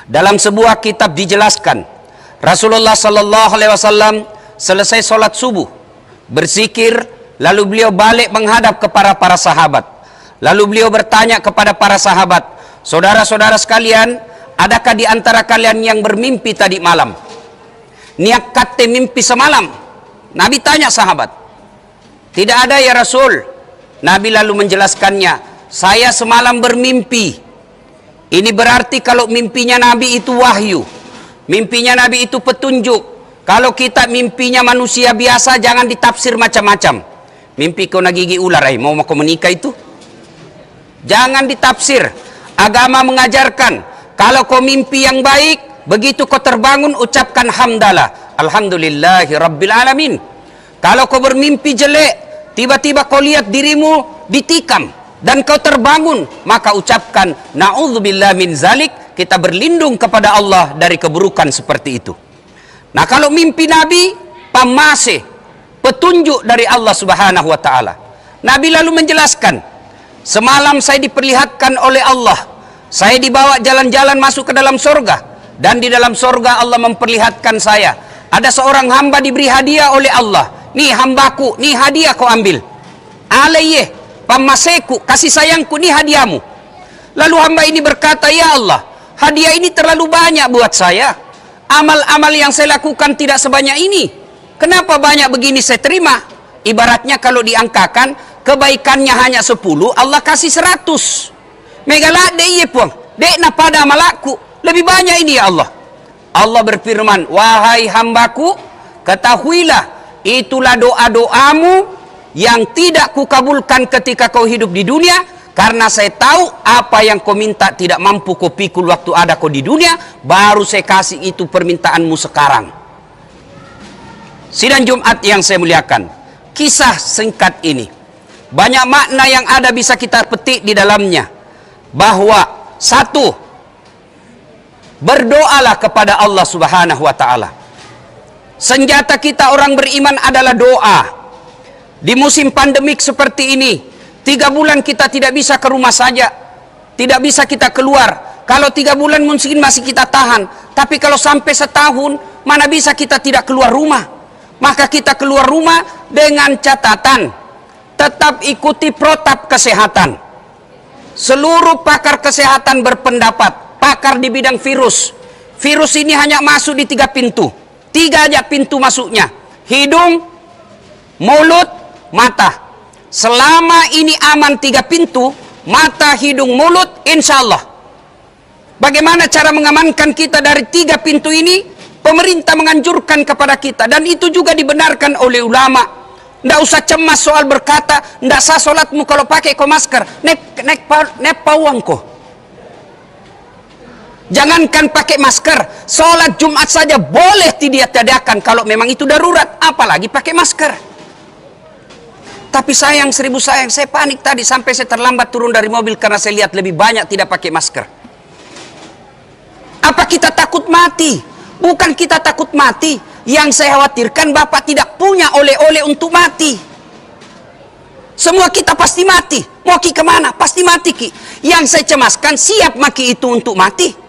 Dalam sebuah kitab dijelaskan, Rasulullah Sallallahu Alaihi Wasallam selesai sholat subuh, berzikir, lalu beliau balik menghadap kepada para sahabat. Lalu beliau bertanya kepada para sahabat, saudara-saudara sekalian, adakah di antara kalian yang bermimpi tadi malam? Niat kate mimpi semalam? Nabi tanya sahabat. Tidak ada ya Rasul. Nabi lalu menjelaskannya, saya semalam bermimpi. Ini berarti kalau mimpinya Nabi itu wahyu, mimpinya Nabi itu petunjuk. Kalau kita mimpinya manusia biasa, jangan ditafsir macam-macam. Mimpi kau nak gigi ular, mau kau menikah itu? Jangan ditafsir. Agama mengajarkan, kalau kau mimpi yang baik, begitu kau terbangun, ucapkan hamdalah, alhamdulillahi rabbil alamin. Kalau kau bermimpi jelek, tiba-tiba kau lihat dirimu ditikam dan kau terbangun, maka ucapkan na'udzubillah min zalik, kita berlindung kepada Allah dari keburukan seperti itu. Nah, kalau mimpi Nabi pamase, petunjuk dari Allah Subhanahu wa taala. Nabi lalu menjelaskan, semalam saya diperlihatkan oleh Allah, saya dibawa jalan-jalan masuk ke dalam surga, dan di dalam surga Allah memperlihatkan saya, ada seorang hamba diberi hadiah oleh Allah. Nih hambaku, nih hadiah kau ambil. Alayye pamaseku, kasih sayangku, nih hadiahmu. Lalu hamba ini berkata, ya Allah, hadiah ini terlalu banyak buat saya. Amal-amal yang saya lakukan tidak sebanyak ini. Kenapa banyak begini saya terima? Ibaratnya kalau diangkakan, kebaikannya hanya 10, Allah kasih 100. Megala de iye puang, dek na pada amalku, lebih banyak ini ya Allah. Allah berfirman, wahai hambaku, ketahuilah, itulah doa-doamu yang tidak kukabulkan ketika kau hidup di dunia, karena saya tahu apa yang kau minta tidak mampu kau pikul waktu ada kau di dunia, baru saya kasih itu permintaanmu sekarang. Sidang Jumat yang saya muliakan, kisah singkat ini banyak makna yang ada bisa kita petik di dalamnya. Bahwa satu, berdoalah kepada Allah Subhanahu wa taala. Senjata kita orang beriman adalah doa. Di musim pandemik seperti ini, 3 bulan kita tidak bisa ke rumah saja, tidak bisa kita keluar. Kalau 3 bulan mungkin masih kita tahan, tapi kalau sampai setahun, mana bisa kita tidak keluar rumah? Maka kita keluar rumah dengan catatan, tetap ikuti protap kesehatan. Seluruh pakar kesehatan berpendapat, pakar di bidang virus, virus ini hanya masuk di 3 pintu. 3 aja pintu masuknya, hidung, mulut, mata. Selama ini aman 3 pintu, mata, hidung, mulut, insya Allah. Bagaimana cara mengamankan kita dari 3 pintu ini? Pemerintah menganjurkan kepada kita, dan itu juga dibenarkan oleh ulama. Nggak usah cemas soal berkata, nggak sah sholatmu kalau pakai masker. Nek pawang ko. Jangankan pakai masker, sholat Jumat saja boleh tidak tiadakan kalau memang itu darurat, apalagi pakai masker. Tapi sayang, 1000 sayang, saya panik tadi sampai saya terlambat turun dari mobil karena saya lihat lebih banyak tidak pakai masker. Apa kita takut mati? Bukan kita takut mati. Yang saya khawatirkan Bapak tidak punya oleh-oleh untuk mati. Semua kita pasti mati. Mau ki kemana? Pasti mati ki. Yang saya cemaskan, siap maki itu untuk mati?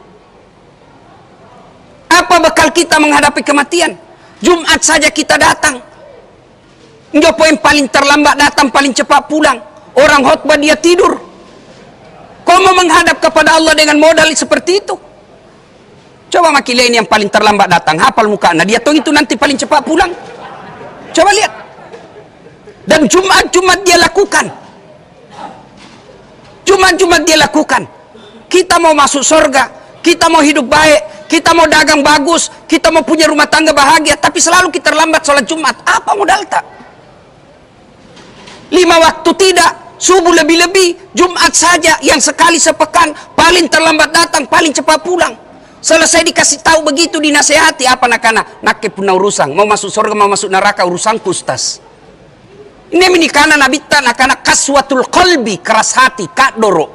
Apa bekal kita menghadapi kematian? Jumat saja kita datang. Njopo yang paling terlambat datang, paling cepat pulang. Orang khotbah dia tidur. Kau mau menghadap kepada Allah dengan modal seperti itu? Coba makilah ini yang paling terlambat datang, hafal mukanya, dia tahu itu nanti paling cepat pulang. Coba lihat. Dan Jumat-Jumat dia lakukan. Jumat-Jumat dia lakukan. Kita mau masuk surga, kita mau hidup baik, kita mau dagang bagus, kita mau punya rumah tangga bahagia, tapi selalu kita terlambat sholat Jumat. Apa modal tak? 5 waktu tidak, subuh lebih-lebih, Jumat saja yang sekali sepekan, paling terlambat datang, paling cepat pulang. Selesai dikasih tahu begitu, dinasehati, apa nakana? Nakke punah urusan, mau masuk surga, mau masuk neraka, urusanku ustaz. Ini menikana nabita nakana kaswatul qalbi, keras hati, kak doro.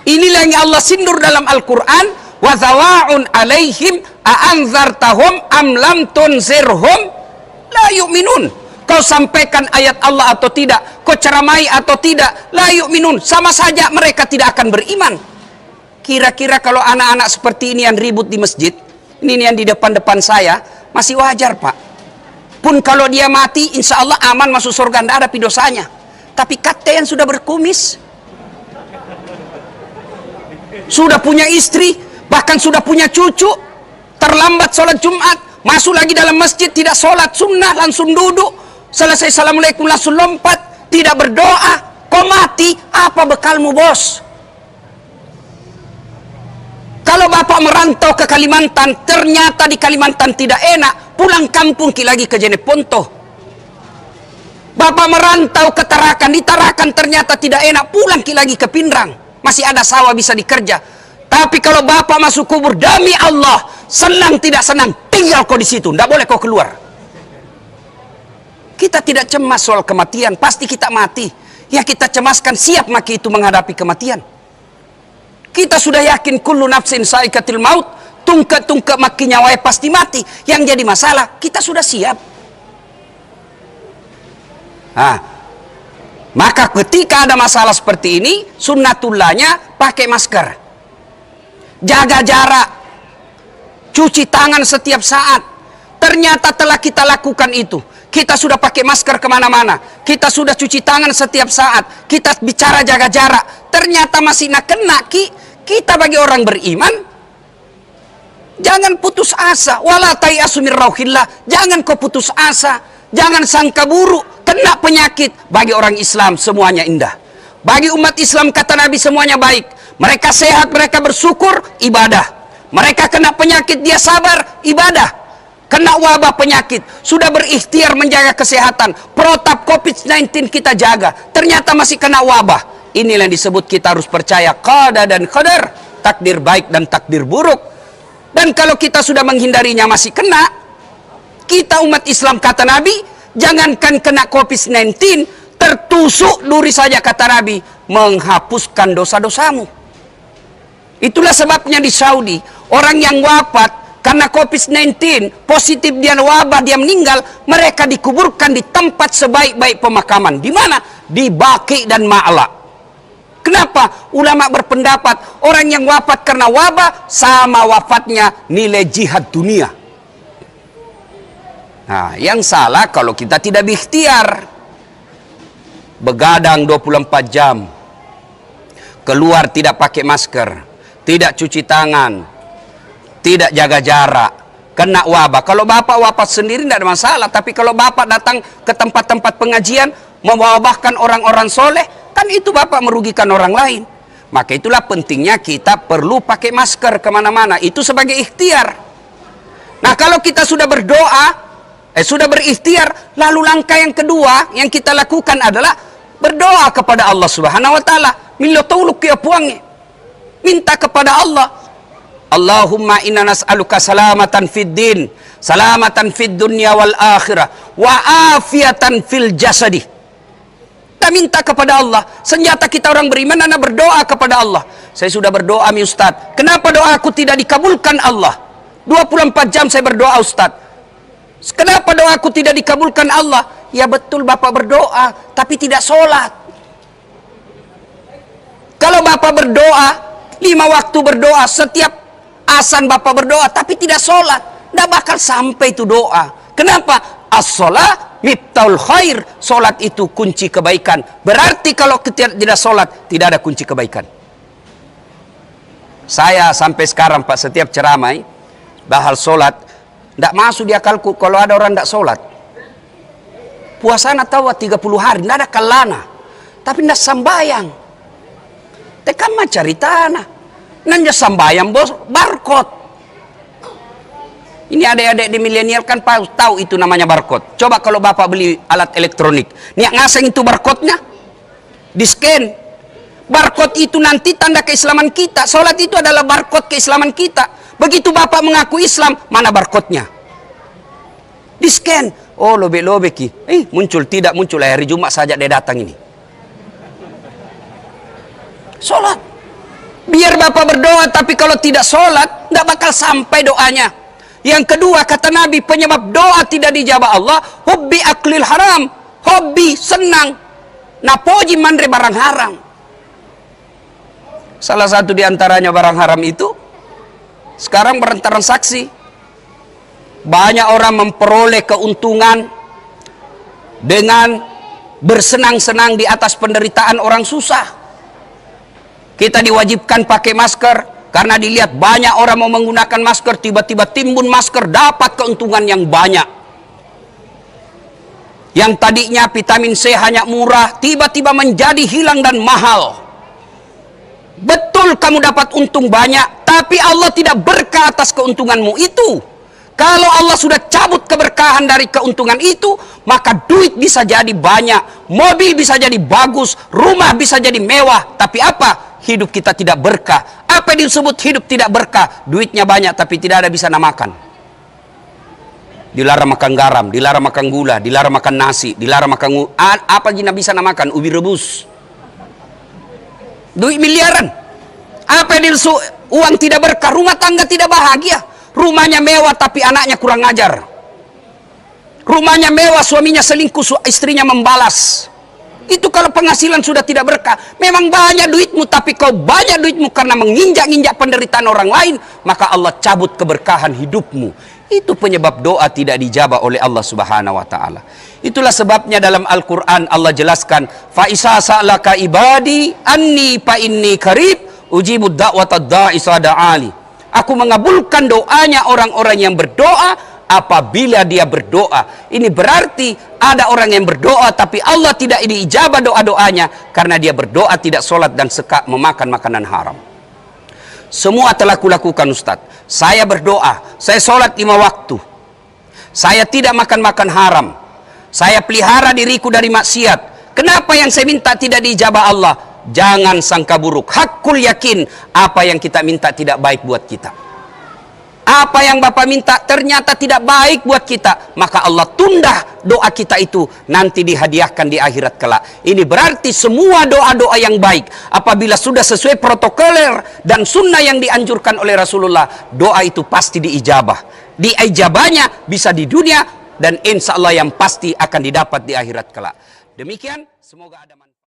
Inilah yang Allah sindur dalam Al-Quran, wa zawa'un alaihim a'anzartahum am lam tunzirhum la yu'minun. Kau sampaikan ayat Allah atau tidak, kau ceramai atau tidak, la yu'minun, sama saja mereka tidak akan beriman. Kira-kira kalau anak-anak seperti ini yang ribut di masjid, ini yang di depan-depan saya, masih wajar Pak. Pun kalau dia mati, insya Allah aman masuk surga, tidak ada dosanya. Tapi kata yang sudah berkumis, sudah punya istri, bahkan sudah punya cucu, terlambat sholat Jumat, masuk lagi dalam masjid, tidak sholat sunnah, langsung duduk, selesai assalamualaikum langsung lompat, tidak berdoa. Kau mati, apa bekalmu bos? Kalau bapak merantau ke Kalimantan, ternyata di Kalimantan tidak enak, pulang kampung lagi ke Jeneponto. Bapak merantau ke Tarakan, di Tarakan ternyata tidak enak, pulang lagi ke Pindrang, masih ada sawah bisa dikerja. Tapi kalau bapak masuk kubur, demi Allah, senang tidak senang, tinggal kau di situ, tidak boleh kau keluar. Kita tidak cemas soal kematian, pasti kita mati. Yang kita cemaskan, siap maki itu menghadapi kematian. Kita sudah yakin kullu nafsin saikatil maut, tungke maki nyawai pasti mati. Yang jadi masalah, kita sudah siap. Nah, maka ketika ada masalah seperti ini, sunnatullahnya pakai masker, jaga jarak, cuci tangan setiap saat. Ternyata telah kita lakukan itu. Kita sudah pakai masker kemana-mana, kita sudah cuci tangan setiap saat, kita bicara jaga jarak. Ternyata masih nak kena. Kita bagi orang beriman, jangan putus asa. Wala tayasu min rauhillah, jangan kau putus asa, jangan sangka buruk. Kena penyakit, bagi orang Islam semuanya indah. Bagi umat Islam kata Nabi semuanya baik. Mereka sehat, mereka bersyukur, ibadah. Mereka kena penyakit, dia sabar, ibadah. Kena wabah penyakit, sudah berikhtiar menjaga kesehatan, protap COVID-19 kita jaga, ternyata masih kena wabah. Inilah yang disebut kita harus percaya qada dan qadar, takdir baik dan takdir buruk. Dan kalau kita sudah menghindarinya masih kena, kita umat Islam kata Nabi, jangankan kena COVID-19, tertusuk duri saja kata Nabi, menghapuskan dosa-dosamu. Itulah sebabnya di Saudi, orang yang wafat karena COVID-19, positif dia wabah, dia meninggal, mereka dikuburkan di tempat sebaik-baik pemakaman. Di mana? Di Baqi dan Ma'la. Kenapa? Ulama berpendapat, orang yang wafat karena wabah, sama wafatnya nilai jihad dunia. Nah, yang salah kalau kita tidak berikhtiar. Begadang 24 jam. Keluar tidak pakai masker. Tidak cuci tangan. Tidak jaga jarak, kena wabah. Kalau bapak wafat sendiri tidak ada masalah, tapi kalau bapak datang ke tempat-tempat pengajian mewabahkan orang-orang soleh, kan itu bapak merugikan orang lain. Maka itulah pentingnya kita perlu pakai masker kemana-mana, itu sebagai ikhtiar. Nah, kalau kita sudah berdoa, sudah berikhtiar, lalu langkah yang kedua yang kita lakukan adalah berdoa kepada Allah Subhanahu Wa Taala. Minta kepada Allah. Allahumma inna nas'aluka salamatan fid din, salamatan fid dunya wal akhirah, wa afiatan fil jasadi. Kita minta kepada Allah. Senjata kita orang beriman adalah berdoa kepada Allah. Saya sudah berdoa mi Ustaz. Kenapa doaku tidak dikabulkan Allah? 24 jam saya berdoa Ustaz. Kenapa doaku tidak dikabulkan Allah? Ya betul bapak berdoa, tapi tidak sholat. Kalau bapak berdoa, 5 waktu berdoa, setiap asan bapak berdoa tapi tidak sholat, tidak bakal sampai itu doa. Kenapa? As-sholat miftahul khair, sholat itu kunci kebaikan. Berarti kalau kita tidak sholat, tidak ada kunci kebaikan. Saya sampai sekarang Pak, setiap ceramah bahal sholat, tidak masuk di akalku kalau ada orang tidak sholat. Puasana tahu 30 hari, tidak ada kalana, tapi tidak sambayang. Tekan mah cari tanah. Nanya sambayang bos, barcode. Ini adik-adik di milenial kan tahu itu namanya barcode. Coba kalau bapak beli alat elektronik, niat ngaseng itu barcode-nya, di scan. Barcode itu nanti tanda keislaman kita. Sholat itu adalah barcode keislaman kita. Begitu bapak mengaku Islam, mana barcode-nya? Di scan. Oh lobe-lobe ki. Muncul tidak muncul hari Jumat saja dia datang ini. Sholat. Biar bapak berdoa, tapi kalau tidak sholat, tidak bakal sampai doanya. Yang kedua, kata Nabi, penyebab doa tidak dijabah Allah, hubbi aklil haram, hobi senang napoji mandre barang haram. Salah satu diantaranya barang haram itu sekarang bertransaksi. Banyak orang memperoleh keuntungan dengan bersenang-senang di atas penderitaan orang susah. Kita diwajibkan pakai masker karena dilihat banyak orang mau menggunakan masker, tiba-tiba timbun masker dapat keuntungan yang banyak. Yang tadinya vitamin C hanya murah, tiba-tiba menjadi hilang dan mahal. Betul kamu dapat untung banyak, tapi Allah tidak berkah atas keuntunganmu itu. Kalau Allah sudah cabut keberkahan dari keuntungan itu, maka duit bisa jadi banyak, mobil bisa jadi bagus, rumah bisa jadi mewah. Tapi apa? Hidup kita tidak berkah. Apa yang disebut hidup tidak berkah? Duitnya banyak tapi tidak ada bisa namakan. Dilarang makan garam, dilarang makan gula, dilarang makan nasi, dilarang makan apa yang bisa namakan? Ubi rebus. Duit miliaran. Apa yang disebut uang tidak berkah? Rumah tangga tidak bahagia. Rumahnya mewah tapi anaknya kurang ajar. Rumahnya mewah, suaminya selingkuh, istrinya membalas. Itu kalau penghasilan sudah tidak berkah. Memang banyak duitmu, tapi kau banyak duitmu karena menginjak-injak penderitaan orang lain, maka Allah cabut keberkahan hidupmu. Itu penyebab doa tidak dijabah oleh Allah Subhanahu wa taala. Itulah sebabnya dalam Al-Qur'an Allah jelaskan, fa isa sa'laka ibadi anni fa inni qarib ujibud da'watad da'i idza da'ali. Aku mengabulkan doanya orang-orang yang berdoa apabila dia berdoa. Ini berarti ada orang yang berdoa tapi Allah tidak diijabah doa-doanya karena dia berdoa tidak sholat dan suka memakan makanan haram. Semua telah kulakukan Ustadz. Saya berdoa, saya sholat 5 waktu, saya tidak makan haram, saya pelihara diriku dari maksiat. Kenapa yang saya minta tidak diijabah Allah? Jangan sangka buruk. Hakul yakin apa yang kita minta tidak baik buat kita. Apa yang Bapak minta ternyata tidak baik buat kita, maka Allah tunda doa kita itu, nanti dihadiahkan di akhirat kelak. Ini berarti semua doa-doa yang baik apabila sudah sesuai protokoler dan sunnah yang dianjurkan oleh Rasulullah, doa itu pasti diijabah. Diijabahnya bisa di dunia dan insya Allah yang pasti akan didapat di akhirat kelak. Demikian, semoga ada manfaat.